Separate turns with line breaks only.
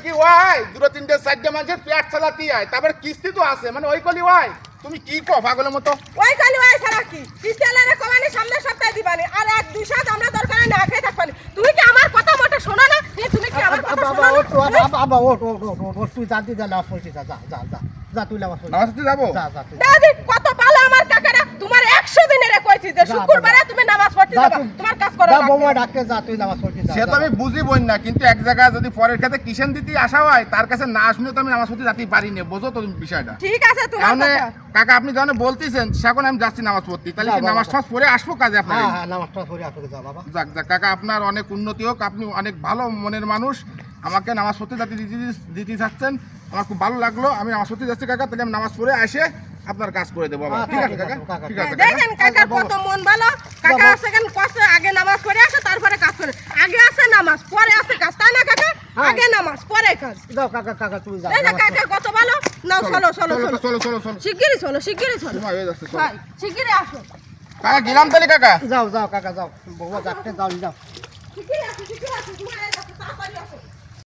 কি হয় দুটো তিনটে চারটে মানুষের পেট চালাতে হয়, তারপরে কিস্তি তো আছে, মানে ওই কলি হয়। তুমি কি কো পাগলের মতো?
ওই কালি ওই ছাড়া কি কিস্তি আলারে কমানি সামনের সপ্তাহে দিবানি, আর এক দুই সাত আমরা দরকার না খেয়ে থাকবানি। তুমি কি আমার কথা মতো শোনো না? তুমি কি আমার কথা শোনো না?
বাবা ওট তুই জানতি যা নামাজ পড়তে যা যা যা যা যা তুই নামাজ পড়তে
নামাজ পড়তে যাবো?
যা যা তুই
দাদি কত ভালো আমার কাকারা, তোমার 100 দিনের কইছি যে শুক্রবারে তুমি নামাজ পড়তে যাবা, তোমার কাজ করো
যা
না।
বৌমা ডাকতে যা তুই নামাজ পড়তে যা
সে তো আমি বুঝি বই না, কিন্তু এক জায়গায় যদি পরের কাছে কিষেন দিতে আসা হয়, তার কাছে না শুনে তো আমি নামাজ পড়তে যাতে পারি না। বোঝো তো তুমি বিষয়টা?
ঠিক আছে তোমার
এখন
কথা।
কাকা আপনি যখন বলতেছেন সেখন আমি যাচ্ছি নামাজ পড়তে, তাহলে কি
যা বাবা।
নামাজ টামাজ পড়ে আসবো কাজে আপনার?
হ্যাঁ হ্যাঁ নামাজটা পড়ে আসতে যা বাবা।
যাক যাক কাকা, আপনার অনেক উন্নতি হোক, আপনি অনেক ভালো মনের মানুষ। আমাকে নামাজ পড়তে যাতে দিতে চাচ্ছেন, আমার খুব ভালো লাগলো। আমি নামাজ পড়তে যাচ্ছি কাকা, তাহলে আমি নামাজ পড়ে আসে আপনার কাজ করে দেবো। বাবা ঠিক আছে কাকা, ঠিক আছে কাকা।
দেখেন কাকার কত মন ভালো। কাকা সেকেন্ড কষ্ট আগে নামাজ পড়ে আসে তারপরে কাজ করে। আগে আসে নামাজ পরে আসে কাজ, তাই না কাকা? আগে নামাজ পরে কাজ।
যাও কাকা কাকা তুই যা
দেখেন কাকা কত ভালো। নাও চলো চলো চলো
চলো চলো চলো,
শিগগিরই চলো শিগগিরই চলো
সময় হয়ে যাচ্ছে, চলো।
ভাই শিগগিরই আসো
কাকা গেলাম তাহলে কাকা।
যাও যাও কাকা যাও বৌমা ডাকতে যাও যাও
শিগগিরই আসো তুমি তাড়াতাড়ি আসো।